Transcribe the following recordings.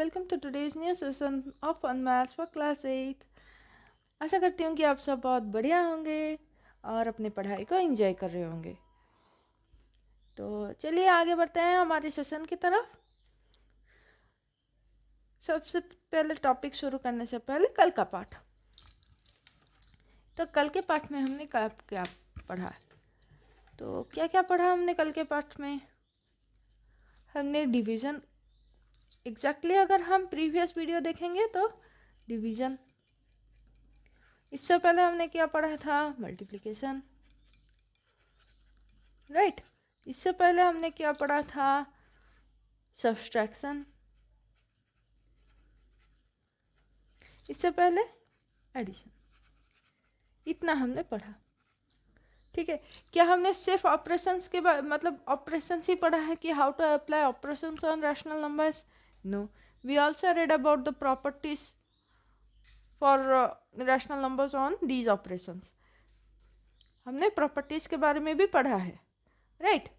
welcome to today's new session of Fun Maths for Class 8। आशा करती हूँ कि आप सब बहुत बढ़िया होंगे और अपनी पढ़ाई को एंजॉय कर रहे होंगे। तो चलिए आगे बढ़ते हैं हमारे सेशन की तरफ। सबसे पहले टॉपिक शुरू करने से पहले कल का पाठ। तो कल के पाठ में हमने क्या पढ़ा? तो क्या क्या पढ़ा हमने कल के पाठ में? हमने डिवीज़न, एग्जैक्टली अगर हम प्रीवियस वीडियो देखेंगे तो डिवीज़न। इससे पहले हमने क्या पढ़ा था? Multiplication, right. इससे पहले हमने क्या पढ़ा था? सब्सट्रैक्शन। इससे पहले एडिशन। इतना हमने पढ़ा, ठीक है। क्या हमने सिर्फ ऑपरेशंस के मतलब ऑपरेशंस ही पढ़ा है कि how to apply operations on rational numbers? No, we also read about the properties for rational numbers on these operations. हमने प्रॉपर्टीज के बारे में भी पढ़ा है, राइट।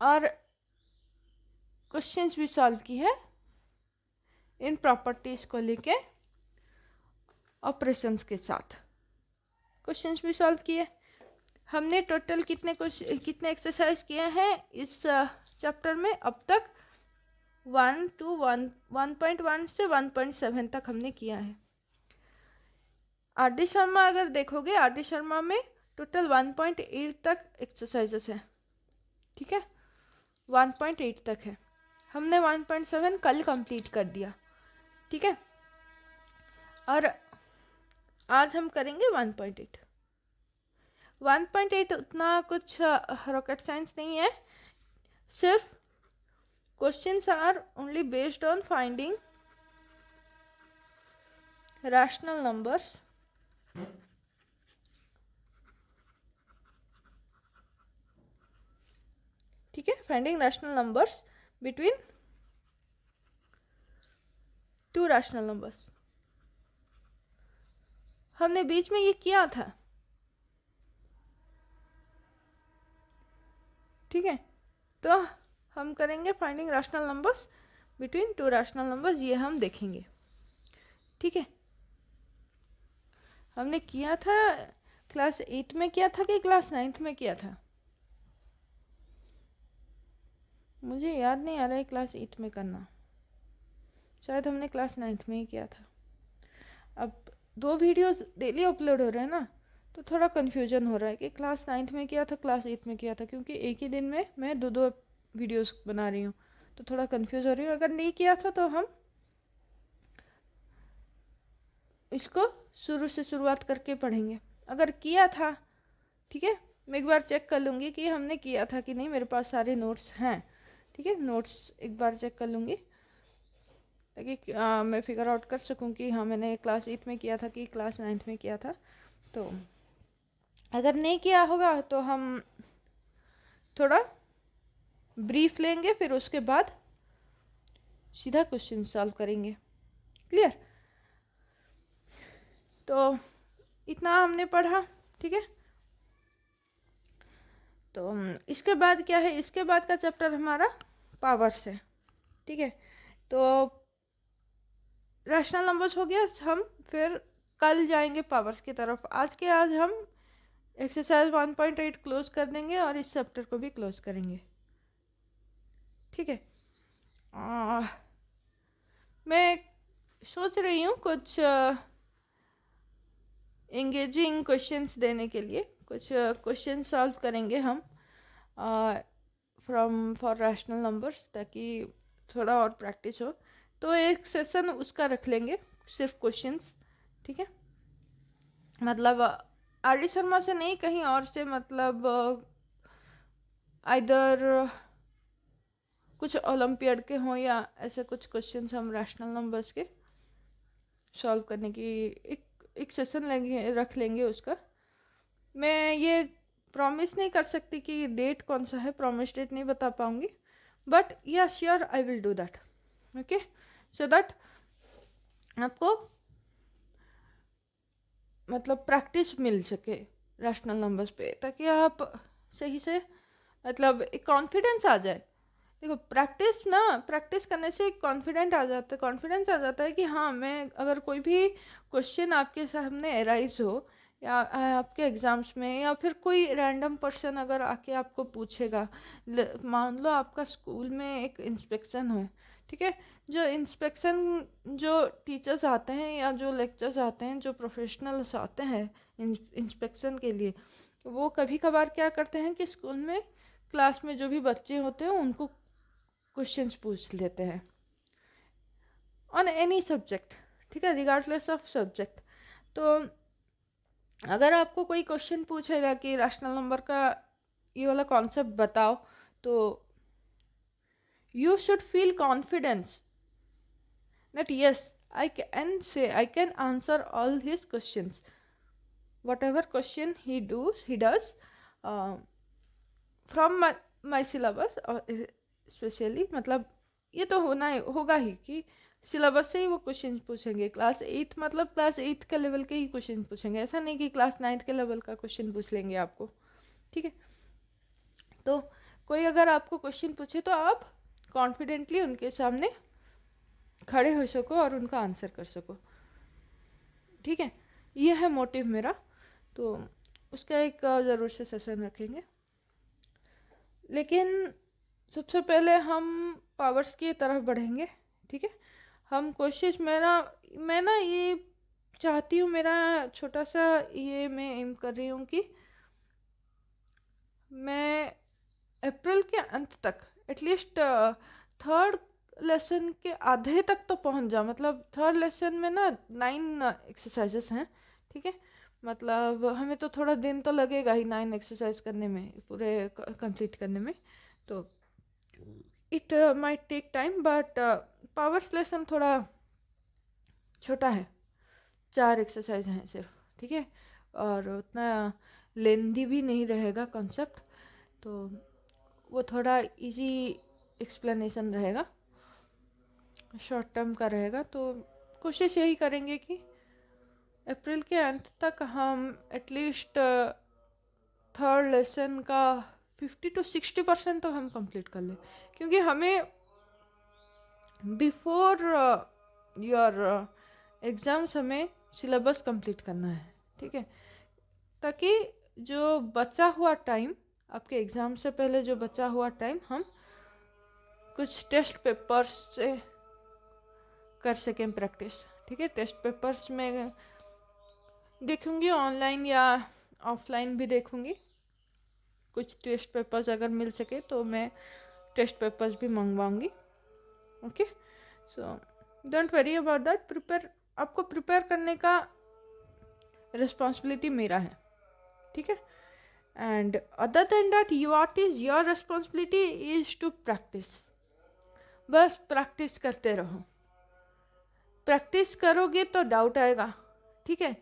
और क्वेश्चंस भी सॉल्व की है इन प्रॉपर्टीज को लेके, ऑपरेशंस के साथ क्वेश्चंस भी सॉल्व किए। हमने टोटल कितने एक्सरसाइज किए हैं इस चैप्टर में अब तक? 1.1 से 1.7 तक हमने किया है। आर डी शर्मा अगर देखोगे, आर डी शर्मा में टोटल 1.8 तक एक्सरसाइजेस है, ठीक है। 1.8 तक है, हमने 1.7 कल कंप्लीट कर दिया, ठीक है। और आज हम करेंगे 1.8। 1.8 उतना कुछ रॉकेट साइंस नहीं है, सिर्फ questions are only based on finding rational numbers ठीक है, finding rational numbers between two rational numbers. हमने बीच में ये किया था, ठीक है। तो हम करेंगे finding rational numbers between two rational numbers, ये हम देखेंगे, ठीक है। हमने किया था क्लास 8 में किया था कि क्लास 9 में किया था? मुझे याद नहीं आ रहा है क्लास 8 में करना, शायद हमने क्लास 9 में ही किया था। अब 2 वीडियोस डेली अपलोड हो रहे हैं ना, तो थोड़ा कन्फ्यूजन हो रहा है कि क्लास 9 में किया था क्लास 8 में किया था, क्योंकि एक ही दिन में मैं दो वीडियोस बना रही हूँ, तो थोड़ा कन्फ्यूज हो रही हूँ। अगर नहीं किया था तो हम इसको शुरू से शुरुआत करके पढ़ेंगे। अगर किया था, ठीक है, मैं एक बार चेक कर लूँगी कि हमने किया था कि नहीं। मेरे पास सारे नोट्स हैं, ठीक है। नोट्स एक बार चेक कर लूँगी ताकि मैं फिगर आउट कर सकूँ कि हाँ मैंने क्लास 8 में किया था कि क्लास 9 में किया था। तो अगर नहीं किया होगा तो हम थोड़ा ब्रीफ लेंगे, फिर उसके बाद सीधा क्वेश्चन सॉल्व करेंगे। क्लियर? तो इतना हमने पढ़ा, ठीक है। तो इसके बाद क्या है? इसके बाद का चैप्टर हमारा पावर्स है, ठीक है। तो रैशनल नंबर्स हो गया, हम फिर कल जाएंगे पावर्स की तरफ। आज हम एक्सरसाइज 1.8 क्लोज कर देंगे और इस चैप्टर को भी क्लोज करेंगे, ठीक है। मैं सोच रही हूँ कुछ एंगेजिंग क्वेश्चंस देने के लिए, कुछ क्वेश्चन सॉल्व करेंगे हम फॉर रैशनल नंबर्स, ताकि थोड़ा और प्रैक्टिस हो। तो एक सेशन उसका रख लेंगे, सिर्फ क्वेश्चंस, ठीक है। मतलब आर डी शर्मा से नहीं, कहीं और से, मतलब आइदर कुछ ओलंपियाड के हों या ऐसे कुछ क्वेश्चंस हम रैशनल नंबर्स के सॉल्व करने की एक सेशन रख लेंगे उसका। मैं ये प्रॉमिस नहीं कर सकती कि डेट कौन सा है, प्रॉमिस डेट नहीं बता पाऊँगी, बट या sure I will do that, okay, so that आपको मतलब प्रैक्टिस मिल सके रैशनल नंबर्स पे, ताकि आप सही से मतलब एक कॉन्फिडेंस आ जाए देखो प्रैक्टिस करने से कॉन्फिडेंस आ जाता है कि हाँ, मैं अगर कोई भी क्वेश्चन आपके सामने अराइज हो या आपके एग्ज़ाम्स में, या फिर कोई रैंडम पर्सन अगर आके आपको पूछेगा, मान लो आपका स्कूल में एक इंस्पेक्शन हो, ठीक है, जो टीचर्स आते हैं या जो लेक्चर्स आते हैं, जो प्रोफेशनल्स आते हैं इंस्पेक्शन के लिए, वो कभी कभार क्या करते हैं कि स्कूल में क्लास में जो भी बच्चे होते हैं उनको क्वेश्चंस पूछ लेते हैं ऑन एनी सब्जेक्ट, ठीक है, रिगार्डलेस ऑफ सब्जेक्ट। तो अगर आपको कोई क्वेश्चन पूछेगा कि रैशनल नंबर का ये वाला कॉन्सेप्ट बताओ, तो you should feel confidence that yes, I can answer all his questions, whatever question he does from my syllabus, specially मतलब ये तो होगा ही कि सिलेबस से ही वो क्वेश्चन पूछेंगे। क्लास 8 मतलब क्लास 8 के लेवल के ही क्वेश्चन पूछेंगे, ऐसा नहीं कि क्लास 9 के लेवल का क्वेश्चन पूछ लेंगे आपको, ठीक है। तो कोई अगर आपको क्वेश्चन पूछे तो आप कॉन्फिडेंटली उनके सामने खड़े हो सको और उनका आंसर कर सको, ठीक है। ये है मोटिव मेरा, तो उसका एक ज़रूर से सेशन रखेंगे। लेकिन सबसे पहले हम पावर्स की तरफ बढ़ेंगे, ठीक है। हम कोशिश मैं ना ये चाहती हूँ, मेरा छोटा सा ये मैं एम कर रही हूँ कि मैं अप्रैल के अंत तक एटलीस्ट थर्ड लेसन के आधे तक तो पहुंच जाऊँ। मतलब थर्ड लेसन में ना 9 एक्सरसाइजेस हैं, ठीक है। मतलब हमें तो थोड़ा दिन तो लगेगा ही 9 एक्सरसाइज करने में, पूरे कंप्लीट करने में, तो it might take time, but powers lesson थोड़ा छोटा है, 4 एक्सरसाइज हैं सिर्फ, ठीक है, और उतना लेंदी भी नहीं रहेगा कॉन्सेप्ट, तो वो थोड़ा इजी एक्सप्लेनेशन रहेगा, शॉर्ट टर्म का रहेगा। तो कोशिश यही करेंगे कि अप्रैल के अंत तक हम एटलीस्ट थर्ड लेसन का 50 to 60% तो हम कंप्लीट कर लें, क्योंकि हमें बिफोर योर एग्ज़ाम्स हमें सिलेबस कंप्लीट करना है, ठीक है, ताकि जो बचा हुआ टाइम आपके एग्ज़ाम से पहले, जो बचा हुआ टाइम हम कुछ टेस्ट पेपर्स से कर सकें प्रैक्टिस, ठीक है। टेस्ट पेपर्स में देखूंगी, ऑनलाइन या ऑफलाइन भी देखूंगी, कुछ टेस्ट पेपर्स अगर मिल सके तो मैं टेस्ट पेपर्स भी मंगवाऊंगी, okay. So don't worry about that, आपको प्रिपेयर करने का रिस्पॉन्सिबिलिटी मेरा है, ठीक है। And other than that, what is your responsibility is to practice. बस प्रैक्टिस करते रहो, प्रैक्टिस करोगे तो डाउट आएगा, ठीक है,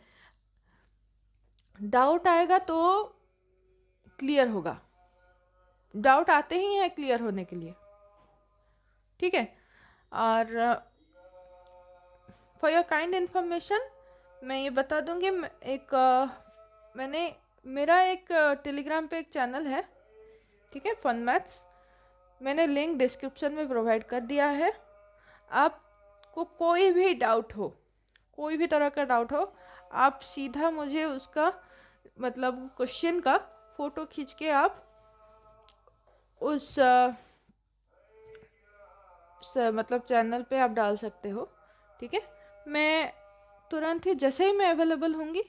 डाउट आएगा तो क्लियर होगा, डाउट आते ही हैं क्लियर होने के लिए, ठीक है। और फॉर योर काइंड इन्फॉर्मेशन मैं ये बता दूंगी, मेरा एक टेलीग्राम पे एक चैनल है, ठीक है, फन मैथ्स, मैंने लिंक डिस्क्रिप्शन में प्रोवाइड कर दिया है। आपको कोई भी डाउट हो, कोई भी तरह का डाउट हो, आप सीधा मुझे उसका मतलब क्वेश्चन का फोटो खींच के आप उस मतलब चैनल पे आप डाल सकते हो, ठीक है। मैं तुरंत ही जैसे ही मैं अवेलेबल होंगी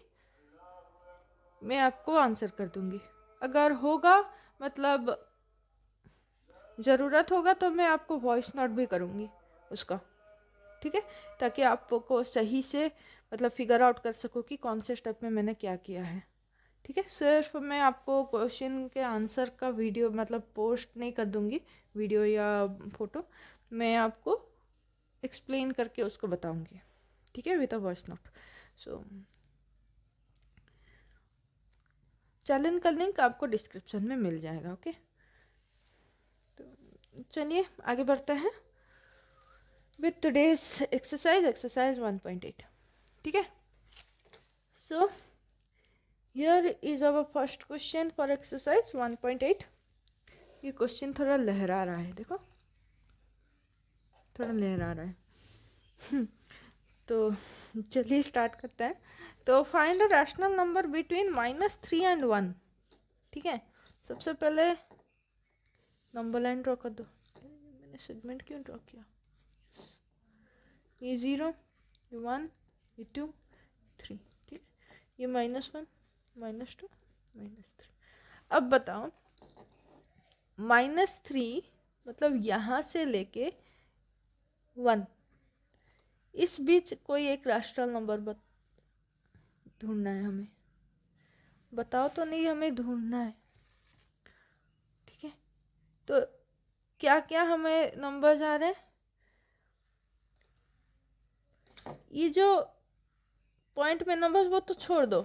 मैं आपको आंसर कर दूंगी। अगर होगा मतलब ज़रूरत होगा तो मैं आपको वॉइस नोट भी करूँगी उसका, ठीक है, ताकि आपको सही से मतलब फिगर आउट कर सको कि कौन से स्टेप में मैंने क्या किया है, ठीक है। सिर्फ मैं आपको क्वेश्चन के आंसर का वीडियो मतलब पोस्ट नहीं कर दूंगी, वीडियो या फोटो, मैं आपको एक्सप्लेन करके उसको बताऊंगी, ठीक है, with a voice note. So channel का लिंक आपको डिस्क्रिप्शन में मिल जाएगा, ओके। तो चलिए आगे बढ़ते हैं विथ टुडेज एक्सरसाइज 1.8, ठीक है। So here is our first question for exercise 1.8। ये क्वेश्चन थोड़ा लहरा रहा है, देखो, थोड़ा लहरा रहा है। तो चलिए स्टार्ट करते हैं। तो find a rational number between -3 and 1। ठीक है, सबसे पहले नंबर लाइन ड्रॉ कर दो। मैंने सेगमेंट क्यों ड्रॉ किया? ये 0, ये 1, ये 2, 3। ठीक है, ये -1, -2, -3। अब बताओ, -3 मतलब यहाँ से लेके 1, इस बीच कोई एक रैशनल नंबर ढूंढना है हमें। बताओ तो नहीं, हमें ढूंढना है। ठीक है, तो क्या क्या हमें नंबर्स आ रहे हैं? ये जो पॉइंट में नंबर्स वो तो छोड़ दो।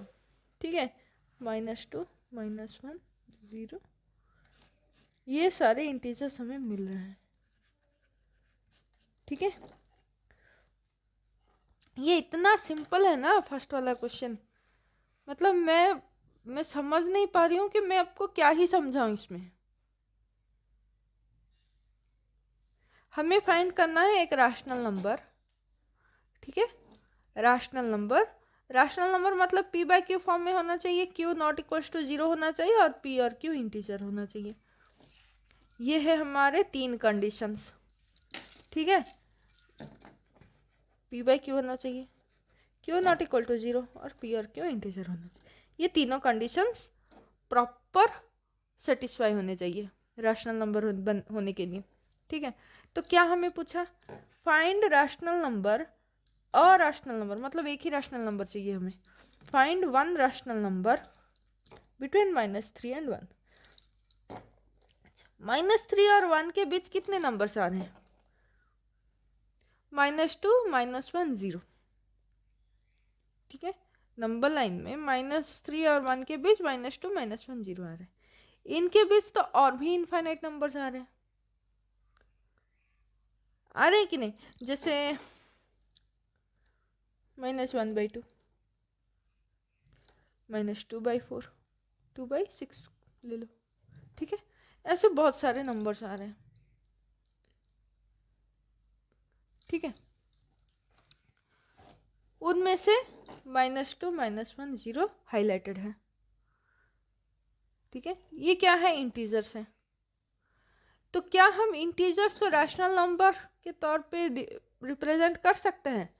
ठीक है, -2, -1, 0, ये सारे इंटीजर्स हमें मिल रहे हैं। ठीक है, ये इतना सिंपल है ना फर्स्ट वाला क्वेश्चन। मतलब मैं समझ नहीं पा रही हूँ कि मैं आपको क्या ही समझाऊं इसमें। हमें फाइंड करना है एक रैशनल नंबर। ठीक है, रैशनल नंबर मतलब p बाय क्यू फॉर्म में होना चाहिए, q नॉट इक्वल्स टू 0 होना चाहिए और p और q इंटीजर होना चाहिए। ये है हमारे 3 कंडीशंस। ठीक है, p बाय क्यू होना चाहिए, q नॉट इक्वल टू 0 और p और q इंटीजर होना चाहिए। ये तीनों कंडीशंस प्रॉपर सेटिस्फाई होने चाहिए रैशनल नंबर होने के लिए। ठीक है, तो क्या हमें पूछा? फाइंड रैशनल नंबर, और रैशनल नंबर मतलब एक ही रैशनल नंबर चाहिए हमें। Find one rational number between -3 and 1। -3 और 1 के बीच कितने नंबर्स आ रहे हैं? -2, -1, 0। ठीक है, नंबर लाइन में -3 और 1 के बीच -2, -1, 0 आ रहे हैं। इनके बीच तो और भी इनफाइनाइट नंबर्स आ रहे हैं। आ रहे हैं कि नहीं? जैसे -1/2, -2/4, 2/6 ले लो। ठीक है, ऐसे बहुत सारे नंबर्स आ रहे हैं। ठीक है, उनमें से -2, -1, 0 हाईलाइटेड है। ठीक है, ये क्या है? इंटीजर्स हैं। तो क्या हम इंटीजर्स को रैशनल नंबर के तौर पे रिप्रेजेंट कर सकते हैं?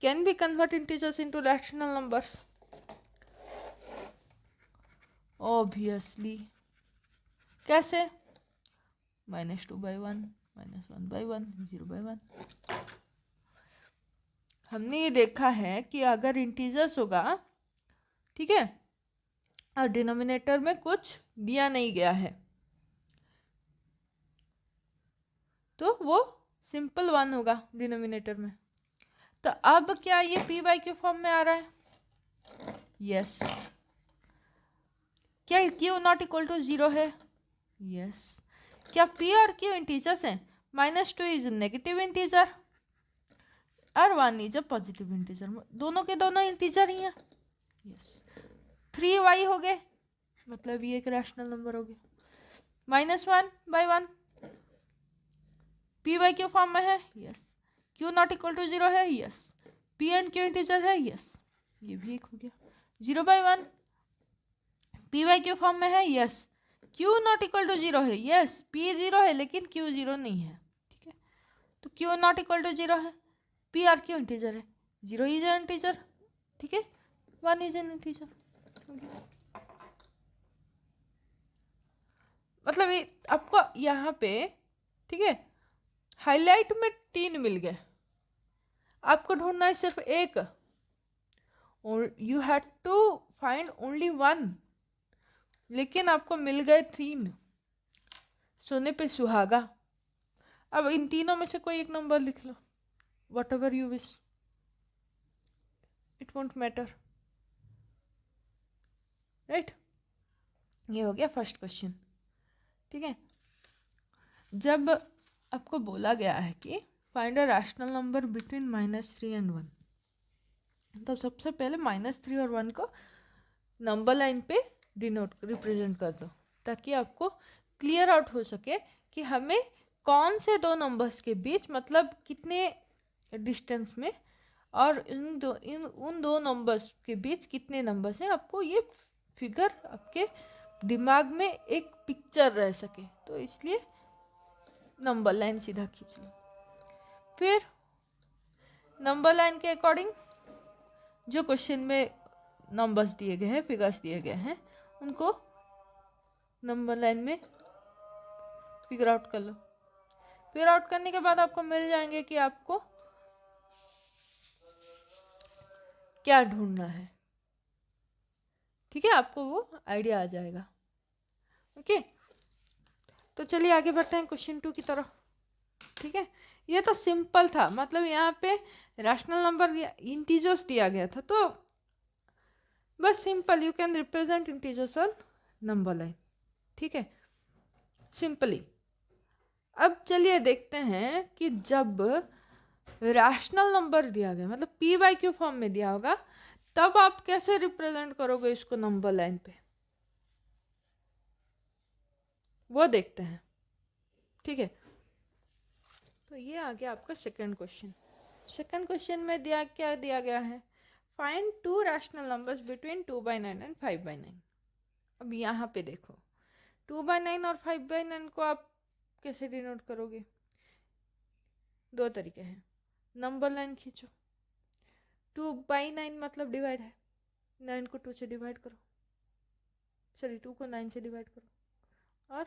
Can be convert integers into rational numbers? Obviously. कैसे? -2/1, -1/1, 0/1। हमने ये देखा है कि अगर इंटीजर्स होगा, ठीक है, और डिनोमिनेटर में कुछ दिया नहीं गया है, तो वो सिंपल 1 होगा डिनोमिनेटर में। तो अब क्या ये p बाय क्यू फॉर्म में आ रहा है? यस। क्या q नॉट इक्वल टू 0 है? यस। क्या p और q इंटीजर्स हैं? -2 इज नेगेटिव इंटीजर और 1 इज अ पॉजिटिव इंटीजर। दोनों के दोनों इंटीजर ही हैं। यस। 3y हो गए, मतलब ये एक रैशनल नंबर हो गया। -1/1 p बाय क्यू फॉर्म में है? Yes. q not equal to 0 है? Yes. p and q integer है? यस। ये भी एक हो गया। 0/1 p बाय क्यू फॉर्म में है? Yes. q not equal to 0 है? यस। p 0 है लेकिन q 0 नहीं है। ठीक है, तो q नॉट इक्वल टू 0 है, p और q इंटीजर है, 0 इज एन इंटीजर। ठीक है, 1 इज एन इंटीजर। मतलब ये आपको यहाँ पे, ठीक है, हाईलाइट में 3 मिल गए, आपको ढूंढना है सिर्फ एक। You had to find only 1, लेकिन आपको मिल गए 3। सोने पे सुहागा। अब इन तीनों में से कोई एक नंबर लिख लो, whatever you wish, it won't matter. Right, ये हो गया फर्स्ट क्वेश्चन। ठीक है, जब आपको बोला गया है कि find a rational number between -3 and 1, तो सबसे पहले -3 और 1 को नंबर लाइन पे रिप्रेजेंट कर दो, ताकि आपको क्लियर आउट हो सके कि हमें कौन से दो नंबर्स के बीच, मतलब कितने डिस्टेंस में, और उन दो नंबर्स के बीच कितने नंबर्स हैं, आपको ये फिगर आपके दिमाग में एक पिक्चर रह सके, तो इसलिए नंबर लाइन सीधा खींच लो। फिर नंबर लाइन के अकॉर्डिंग जो क्वेश्चन में नंबर्स दिए गए हैं, फिगर्स दिए गए हैं, उनको नंबर लाइन में फिगर आउट कर लो। फिगर आउट करने के बाद आपको मिल जाएंगे कि आपको क्या ढूंढना है। ठीक है, आपको वो आइडिया आ जाएगा। ओके, तो चलिए आगे बढ़ते हैं क्वेश्चन 2 की तरफ। ठीक है, ये तो सिंपल था, मतलब यहाँ पे रैशनल नंबर इंटीजर्स दिया गया था, तो बस simple, you can represent integers on number line. ठीक है, सिंपली। अब चलिए देखते हैं कि जब रैशनल नंबर दिया गया, मतलब पी बाई क्यू फॉर्म में दिया होगा, तब आप कैसे रिप्रेजेंट करोगे इसको नंबर लाइन पे, वो देखते हैं। ठीक है, तो ये आ गया आपका सेकंड क्वेश्चन। सेकंड क्वेश्चन में क्या दिया गया है, find to rational numbers between 2/9 and 5/9। अब यहाँ पे देखो, 2/9 और 5/9 को आप कैसे डिनोट करोगे? दो तरीके हैं, नंबर लाइन खींचो, 2/9 मतलब डिवाइड है, 9 को 2 से डिवाइड करो, सॉरी 2 को 9 से डिवाइड करो, और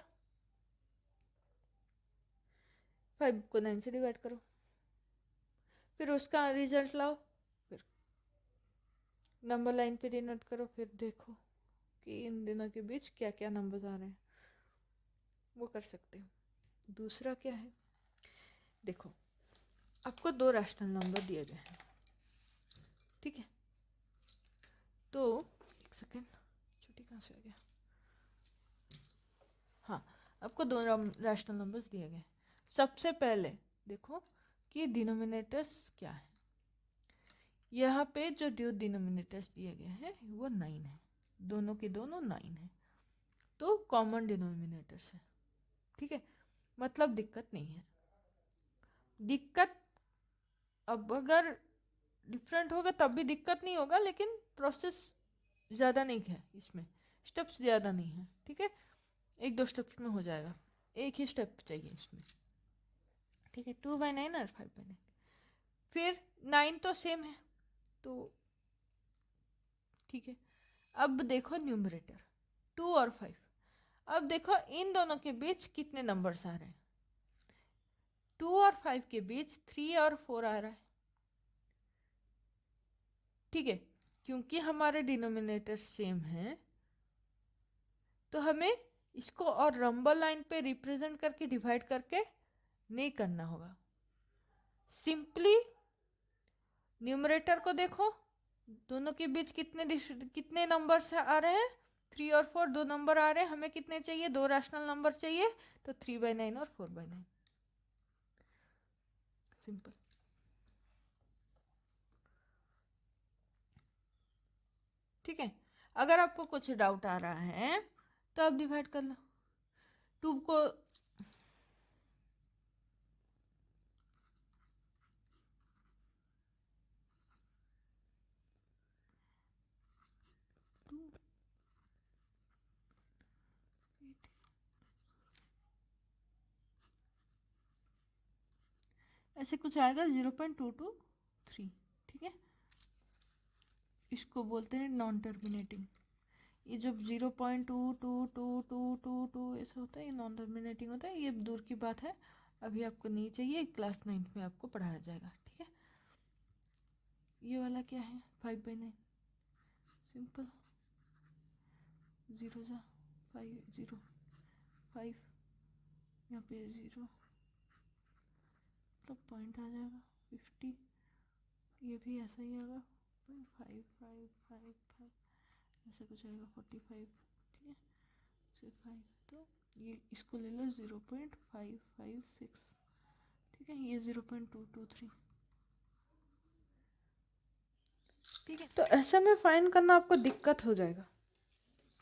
5 को 9 से डिवाइड करो, फिर उसका रिजल्ट लाओ, फिर नंबर लाइन पे डिनोट करो, फिर देखो कि इन दोनों के बीच क्या क्या नंबर्स आ रहे हैं, वो कर सकते हो। दूसरा क्या है, देखो आपको दो रैशनल नंबर दिए गए हैं। ठीक है, तो एक सेकेंड, छुट्टी कहाँ से आ गया, हाँ, आपको दो रैशनल नंबर्स दिए गए हैं। सबसे पहले देखो कि डिनोमिनेटर्स क्या है। यहाँ पे जो दो डिनोमिनेटर्स दिए गए हैं वो 9 है, दोनों के दोनों 9 है, तो कॉमन डिनोमिनेटर्स है। ठीक है, मतलब दिक्कत नहीं है। दिक्कत अब अगर डिफरेंट होगा तब भी दिक्कत नहीं होगा, लेकिन प्रोसेस ज़्यादा नहीं है, इसमें स्टेप्स ज़्यादा नहीं है। ठीक है, 1-2 स्टेप्स में हो जाएगा, एक ही स्टेप चाहिए इसमें। ठीक है, 2/9 और 5/9, फिर 9 तो सेम है, तो ठीक है। अब देखो न्यूमरेटर 2 और 5, अब देखो इन दोनों के बीच कितने नंबर्स आ रहे हैं। 2 और 5 के बीच 3 और 4 आ रहा है। ठीक है, क्योंकि हमारे डिनोमिनेटर सेम हैं, तो हमें इसको और नंबर लाइन पे रिप्रेजेंट करके डिवाइड करके नहीं करना होगा। सिंपली न्यूमरेटर को देखो, दोनों के बीच कितने नंबर्स आ रहे हैं, 3 और 4, दो नंबर आ रहे हैं, हमें कितने चाहिए, दो रैशनल नंबर चाहिए, तो 3/9 और 4/9, सिंपल। ठीक है, अगर आपको कुछ डाउट आ रहा है तो आप डिवाइड कर लो 2 को, ऐसे कुछ आएगा 0.223। ठीक है, इसको बोलते हैं नॉन टर्मिनेटिंग। ये जब 0.22222 ऐसा होता है, ये नॉन टर्मिनेटिंग होता है, ये दूर की बात है, अभी आपको नहीं चाहिए, क्लास 9 में आपको पढ़ाया जाएगा। ठीक है, ये वाला क्या है, 5/9, सिंपल, 0 जा 5 0 5, यहाँ पे 0 मतलब पॉइंट आ जाएगा 50, ये भी ऐसा ही आएगा 5 ऐसा कुछ आएगा 45। ठीक है, से 5, तो ये इसको ले लो 0.556। ठीक है, ये 0.223। ठीक है, तो ऐसे में फाइंड करना आपको दिक्कत हो जाएगा।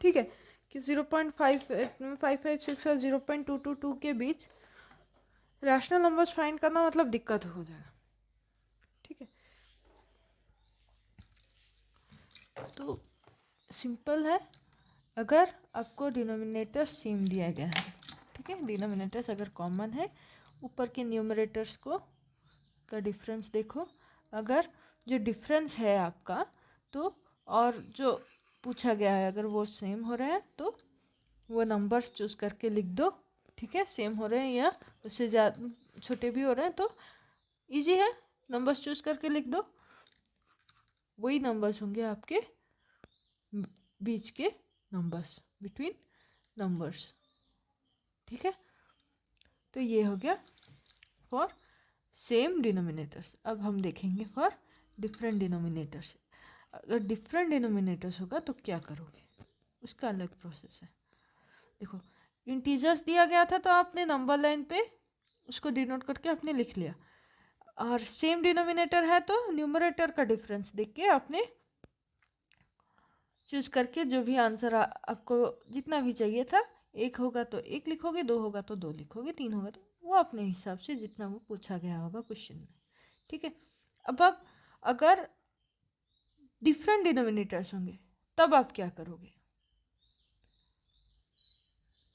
ठीक है, कि 0.556 और 0.222 के बीच रैशनल नंबर्स फाइंड करना मतलब दिक्कत हो जाएगा, ठीक है। तो सिंपल है, अगर आपको डिनोमिनेटर सेम दिया गया है, ठीक है, डिनोमिनेटर्स अगर कॉमन है, ऊपर के न्यूमरेटर्स को का डिफरेंस देखो, अगर जो डिफरेंस है आपका तो और जो पूछा गया है अगर वो सेम हो रहे हैं तो वो नंबर्स चूज करके लिख दो, ठीक है। सेम हो रहे हैं या उससे ज़्यादा छोटे भी हो रहे हैं तो इजी है, नंबर्स चूज करके लिख दो, वही नंबर्स होंगे आपके बीच के नंबर्स, बिटवीन नंबर्स, ठीक है। तो ये हो गया फॉर सेम डिनोमिनेटर्स। अब हम देखेंगे फॉर डिफरेंट डिनोमिनेटर्स। अगर डिफरेंट डिनोमिनेटर्स होगा तो क्या करोगे, उसका अलग प्रोसेस है। देखो इंटीजर्स दिया गया था तो आपने नंबर लाइन पे उसको डिनोट करके आपने लिख लिया, और सेम डिनोमिनेटर है तो न्यूमरेटर का डिफरेंस देख के आपने चूज करके जो भी आंसर आपको जितना भी चाहिए था, एक होगा तो एक लिखोगे, दो होगा तो दो लिखोगे, तीन होगा तो वो अपने हिसाब से जितना वो पूछा गया होगा क्वेश्चन में, ठीक है। अब अगर डिफरेंट डिनोमिनेटर्स होंगे तब आप क्या करोगे,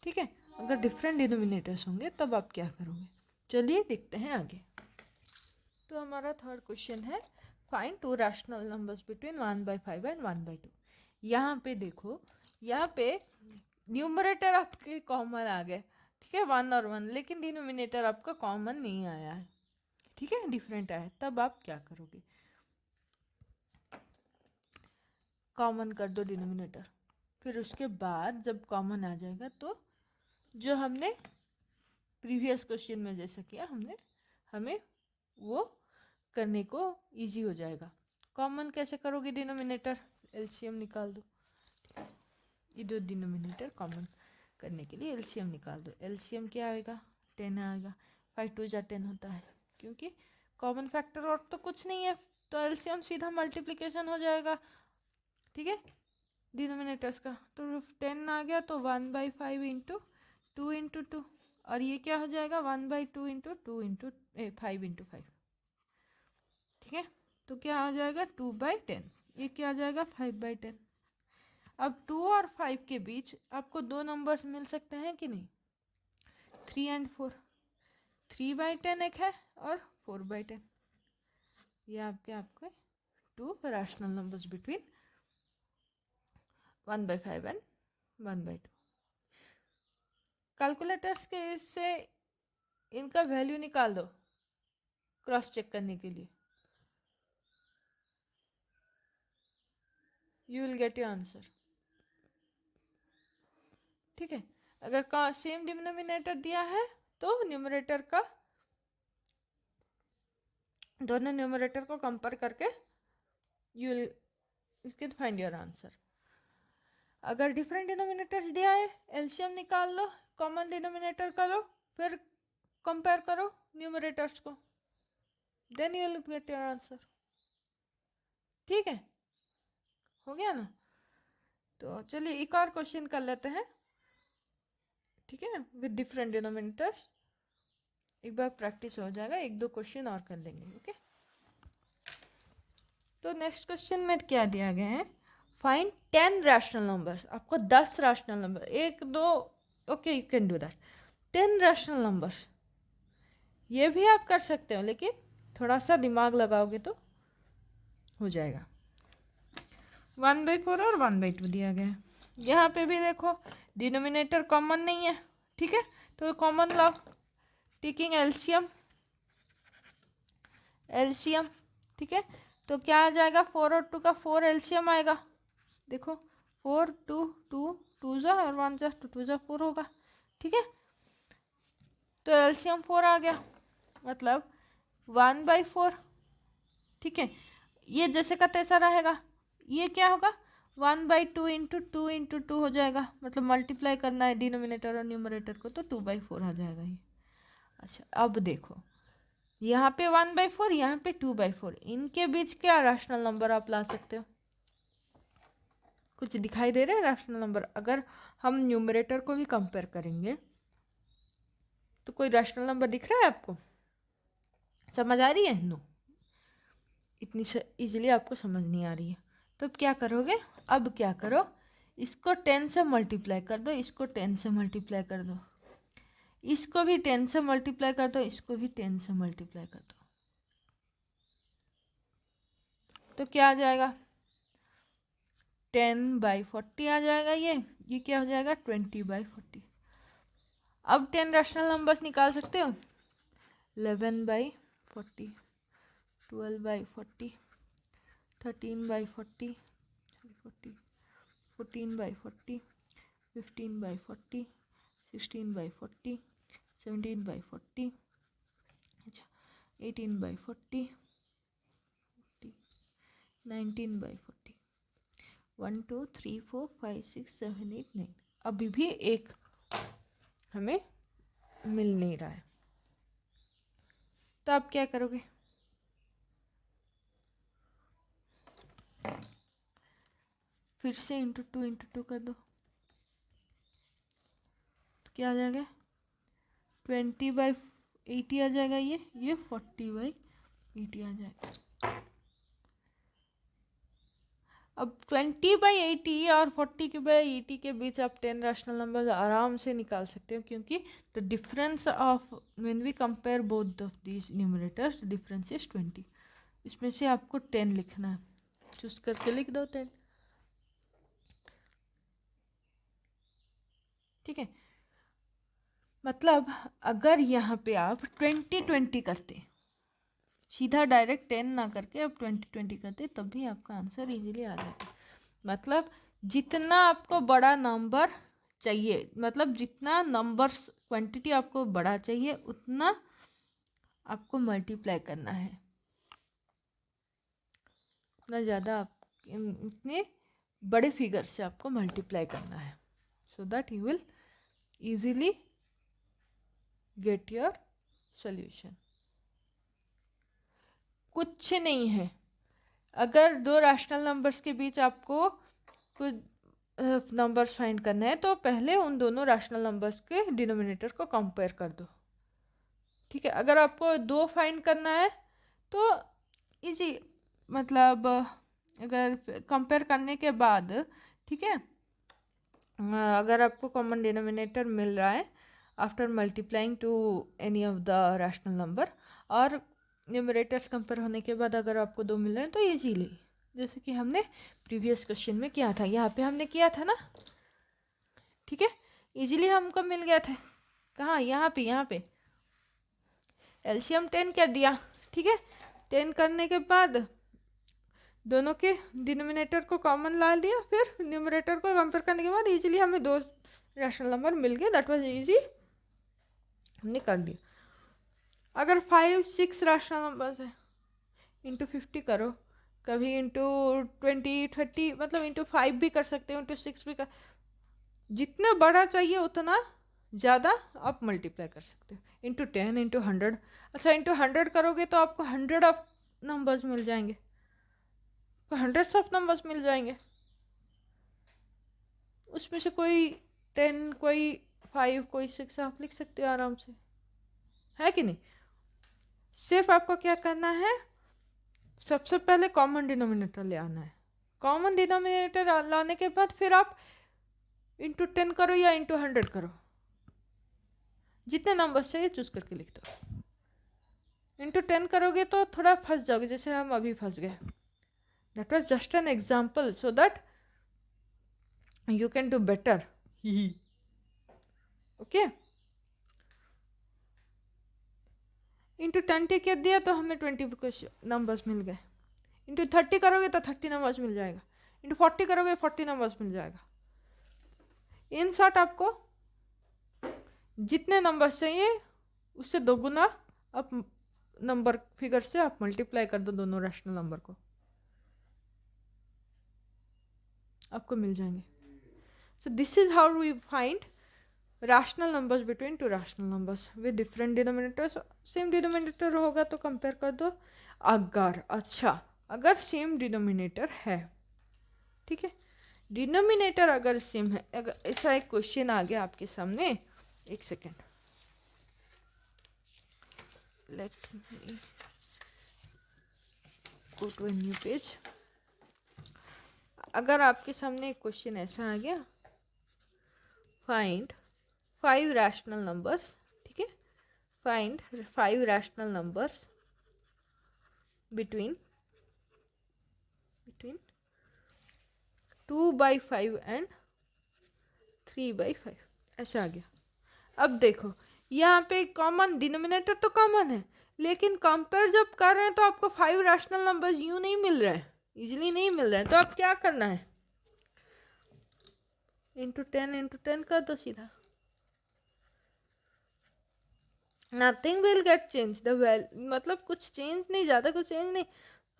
ठीक है। अगर डिफरेंट डिनोमिनेटर्स होंगे तब आप क्या करोगे, चलिए देखते हैं आगे। तो हमारा थर्ड क्वेश्चन है find to rational numbers between 1/5 and 1/2। यहाँ पे देखो, यहाँ पे न्यूमरेटर आपके कॉमन आ गए, ठीक है, 1 और 1, लेकिन डिनोमिनेटर आपका कॉमन नहीं आया है, ठीक है, डिफरेंट आया है। तब आप क्या करोगे, कॉमन कर दो डिनोमिनेटर, फिर उसके बाद जब कॉमन आ जाएगा तो जो हमने प्रीवियस क्वेश्चन में जैसा किया हमें वो करने को इजी हो जाएगा। कॉमन कैसे करोगे डिनोमिनेटर, एलसीएम निकाल दो, ये दो डिनोमिनेटर कॉमन करने के लिए एलसीएम निकाल दो। एलसीएम क्या आएगा, 10 आएगा, 5 2 जा 10 होता है, क्योंकि कॉमन फैक्टर और तो कुछ नहीं है, तो एलसीएम सीधा मल्टीप्लिकेशन हो जाएगा, ठीक है, डिनोमिनेटर्स का। तो 10 आ गया तो 1/5 इंटू 2 इंटू 2, और ये क्या हो जाएगा 1/2 इंटू 2 इंटू 5 इंटू 5, ठीक है। तो क्या आ जाएगा 2/10, ये क्या आ जाएगा 5/10। अब 2 और 5 के बीच आपको दो नंबर्स मिल सकते हैं कि नहीं, 3 एंड 4, 3/10 एक है और 4/10, ये आपके to rational numbers between 1/5 and 1/2। Calculators के इससे इनका वैल्यू निकाल दो क्रॉस चेक करने के लिए, you will get your answer, ठीक है। अगर का सेम डिनोमिनेटर दिया है तो न्यूमरेटर का, दोनों न्यूमरेटर को कंपेयर करके you can find your answer. अगर डिफरेंट डिनोमिनेटर्स दिया है, एलसीएम निकाल लो, कॉमन डिनोमिनेटर का लो, फिर कंपेयर करो न्यूमरेटर्स को, then you will get your answer, ठीक है, हो गया ना। तो चलिए एक और क्वेश्चन कर लेते हैं, ठीक है, विद डिफरेंट डिनोमिनेटर्स, एक बार प्रैक्टिस हो जाएगा, एक दो क्वेश्चन और कर लेंगे, ओके। तो नेक्स्ट क्वेश्चन में क्या दिया गया है, फाइंड 10 रैशनल नंबर्स, आपको 10 रैशनल नंबर, एक दो okay you can do that, 10 rational numbers, ये भी आप कर सकते हो लेकिन थोड़ा सा दिमाग लगाओगे तो हो जाएगा। 1/4 और 1/2 दिया गया है, यहाँ पे भी देखो डिनोमिनेटर कॉमन नहीं है, ठीक है, तो कॉमन लाओ, टेकिंग एलसीएम, ठीक है। तो क्या आ जाएगा 4 और 2 का 4 एलसीएम आएगा, देखो 4 2 2 2 जा और 1 जा 2 2 जा 4 होगा, ठीक है। तो एलसीएम 4 आ गया, मतलब 1/4, ठीक है। ये जैसे का तैसा रहेगा, ये क्या होगा 1/2 इंटू 2 इंटू 2 हो जाएगा, मतलब मल्टीप्लाई करना है डिनोमिनेटर और न्यूमरेटर को, तो 2/4 आ जाएगा ये। अच्छा अब देखो यहाँ पे 1/4, यहाँ पे 2/4, इनके बीच क्या रैशनल नंबर आप ला सकते हो, कुछ दिखाई दे रहे हैं रैशनल नंबर। अगर हम न्यूमरेटर को भी कंपेयर करेंगे तो कोई रैशनल नंबर दिख रहा है आपको? समझ आ रही है? नो, इतनी इजीली आपको समझ नहीं आ रही है। तो अब क्या करोगे? अब क्या करो, इसको 10 से मल्टीप्लाई कर दो, इसको 10 से मल्टीप्लाई कर दो, इसको भी 10 से मल्टीप्लाई कर दो, इसको भी 10 से मल्टीप्लाई कर दो। तो क्या आ जाएगा? 10/40 आ जाएगा। ये क्या हो जाएगा? 20/40। अब 10 रैशनल नंबर्स निकाल सकते हो। 11/40, 12/40, 13/40, 14/40, 15/40, 16/40, 17/40, अच्छा 18/40, 19/40, 1 2 3 4 5 6 7 8 9। अभी भी एक हमें मिल नहीं रहा है, तो आप क्या करोगे? फिर से इंटू 2 कर दो, तो क्या आ जाएगा? 20/80 आ जाएगा। ये 40/80 आ जाएगा। अब 20/80 और 40/80 के बीच आप 10 रैशनल नंबर आराम से निकाल सकते हो, क्योंकि the difference of when we compare both of these numerators difference is 20। इसमें से आपको 10 लिखना है, चूज करके लिख दो 10। ठीक है, मतलब अगर यहाँ पे आप 20/20 करते, सीधा डायरेक्ट 10 ना करके अब 20/20 करते, तब भी आपका आंसर इजीली आ जाता। मतलब जितना आपको बड़ा नंबर चाहिए, मतलब जितना नंबर्स क्वांटिटी आपको बड़ा चाहिए, उतना आपको मल्टीप्लाई करना है, उतना ज़्यादा आप इतने बड़े फिगर से आपको मल्टीप्लाई करना है, so that you will easily get your solution. कुछ नहीं है, अगर दो रैशनल नंबर्स के बीच आपको कुछ नंबर्स फाइंड करना है, तो पहले उन दोनों रैशनल नंबर्स के डिनोमिनेटर को कंपेयर कर दो। ठीक है, अगर आपको 2 फाइंड करना है तो इजी, मतलब अगर कंपेयर करने के बाद, ठीक है, अगर आपको कॉमन डिनोमिनेटर मिल रहा है after multiplying to any of the rational number, और न्यूमरेटर्स कंपेयर होने के बाद अगर आपको 2 मिल रहे हैं, तो इजीली, जैसे कि हमने प्रीवियस क्वेश्चन में किया था, यहाँ पे हमने किया था ना, ठीक है, इजीली हमको मिल गया था। कहाँ? यहाँ पे एलसीएम 10 कर दिया। ठीक है, 10 करने के बाद दोनों के डिनोमिनेटर को कॉमन ला दिया, फिर न्यूमरेटर को कंपेयर करने के बाद इजीली हमें 2 रैशनल नंबर मिल गए। दैट वाज इजी, हमने कर दिया। अगर 5 6 रैशनल नंबर्स है, इंटू 50 करो, कभी इंटू 20 30, मतलब इंटू 5 भी कर सकते हो, इंटू 6 भी कर, जितना बड़ा चाहिए उतना ज़्यादा आप मल्टीप्लाई कर सकते हो, इंटू 10, इंटू 100। अच्छा, इंटू 100 करोगे तो आपको 100 ऑफ नंबर्स मिल जाएंगे, तो 100 ऑफ नंबर्स मिल जाएंगे, उसमें से कोई 10, कोई 5, कोई 6 आप लिख सकते हो आराम से, है कि नहीं? सिर्फ आपको क्या करना है, सबसे पहले कॉमन डिनोमिनेटर ले आना है। कॉमन डिनोमिनेटर लाने के बाद फिर आप इंटू 10 करो या इंटू 100 करो, जितने नंबर्स चाहिए चूज करके लिख दो। इंटू 10 करोगे तो थोड़ा फंस जाओगे, जैसे हम अभी फंस गए। That was just an example so that you can do better. Okay, into 20 कर दिया तो हमें 20 नंबर्स मिल गए। इंटू 30 करोगे तो 30 नंबर्स मिल जाएगा, इंटू 40 करोगे 40 नंबर्स मिल जाएगा। इन शॉर्ट आपको जितने नंबर्स चाहिए उससे 2 गुना आप नंबर फिगर से आप मल्टीप्लाई कर दो दोनों रैशनल नंबर को, आपको मिल जाएंगे। So this is how we find rational numbers between 2 rational numbers with different denominators. Same denominator होगा तो कंपेयर कर दो। अगर सेम डिनोमिनेटर है, ठीक है, डिनोमिनेटर अगर सेम है, अगर ऐसा एक क्वेश्चन आ गया आपके सामने, एक second, let me go to a new page. अगर आपके सामने एक क्वेश्चन ऐसा आ गया, फाइंड 5 रैशनल नंबर्स, ठीक है, find 5 rational numbers between 2/5 and 3/5, ऐसा आ गया. अब देखो यहाँ पे कॉमन डिनोमिनेटर तो कॉमन है, लेकिन कंपेयर जब कर रहे हैं तो आपको 5 रैशनल नंबर्स यूँ नहीं मिल रहे हैं, इजीली नहीं मिल रहे हैं. तो अब क्या करना है, इंटू 10 कर दो सीधा. Nothing will get change the मतलब कुछ चेंज नहीं, ज़्यादा कुछ चेंज नहीं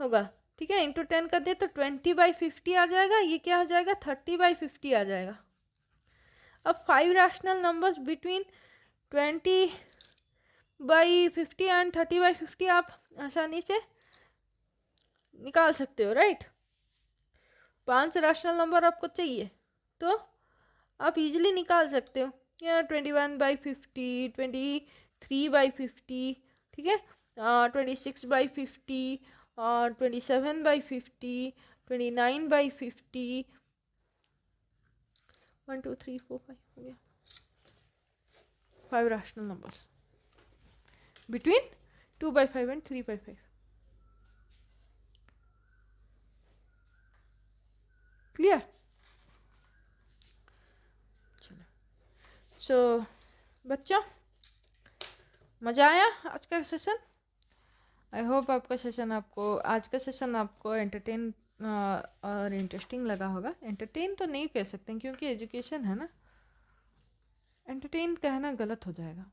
होगा, ठीक है. इंटू 10 कर दिए तो 20/50 आ जाएगा. ये क्या हो जाएगा, 30/50 आ जाएगा. अब 5 रैशनल नंबर्स बिटवीन 20/50 एंड 30/50 आप आसानी से निकाल सकते हो, राइट. 5 रैशनल नंबर आपको चाहिए तो आप इजीली निकाल सकते हो. या 21/50, 23/50, ठीक है, 26/50 और 27/50, 29/50, 1 2 3 4 5 हो गया. 5 rational numbers between 2/5 and 3/5. Clear. चलो, सो बच्चों, मज़ा आया आज का सेशन. आई होप आपका सेशन आज का सेशन आपको एंटरटेन और इंटरेस्टिंग लगा होगा. एंटरटेन तो नहीं कह सकते क्योंकि एजुकेशन है ना, एंटरटेन कहना गलत हो जाएगा.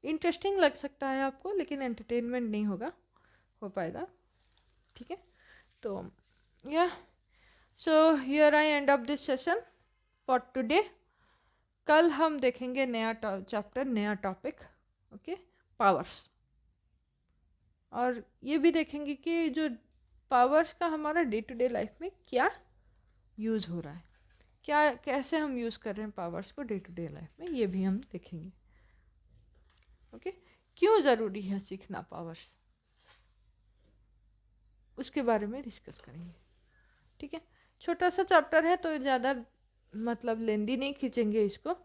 इंटरेस्टिंग लग सकता है आपको, लेकिन एंटरटेनमेंट नहीं हो पाएगा, ठीक है. तो या so here I and up this session for today. कल हम देखेंगे नया चैप्टर, नया टॉपिक, ओके, पावर्स. और ये भी देखेंगे कि जो पावर्स का हमारा डे टू डे लाइफ में क्या यूज़ हो रहा है, क्या कैसे हम यूज़ कर रहे हैं पावर्स को डे टू डे लाइफ में, ये भी हम देखेंगे. ओके, क्यों ज़रूरी है सीखना पावर्स, उसके बारे में डिस्कस करेंगे, ठीक है. छोटा सा चैप्टर है तो ज़्यादा मतलब लेंदी नहीं खींचेंगे इसको.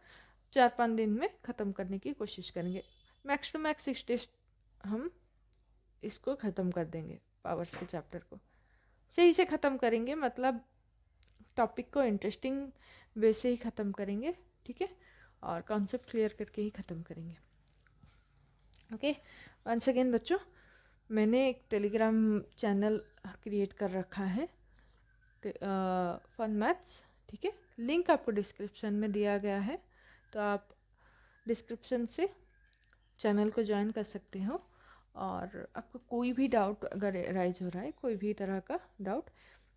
4-5 दिन में ख़त्म करने की कोशिश करेंगे. मैक्स टू मैक्स 6 डेज हम इसको ख़त्म कर देंगे. पावर्स के चैप्टर को सही से ख़त्म करेंगे, मतलब टॉपिक को इंटरेस्टिंग वे से ही ख़त्म करेंगे, ठीक है, और कॉन्सेप्ट क्लियर करके ही ख़त्म करेंगे. ओके, वंस अगेन बच्चों, मैंने एक टेलीग्राम चैनल क्रिएट कर रखा है, फन मैथ्स, ठीक है. लिंक आपको डिस्क्रिप्शन में दिया गया है, तो आप डिस्क्रिप्शन से चैनल को ज्वाइन कर सकते हो. और आपको कोई भी डाउट अगर राइज हो रहा है, कोई भी तरह का doubt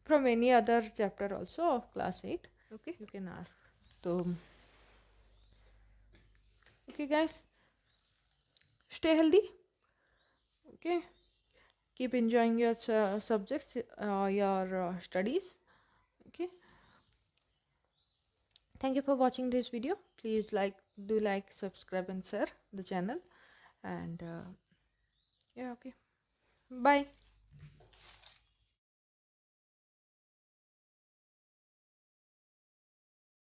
from any other chapter also of class 8, okay, you can ask. तो okay guys, stay healthy, okay, keep enjoying your subjects, your studies, okay. Thank you for watching this video. Please do like, subscribe and share the channel, and yeah, okay, bye.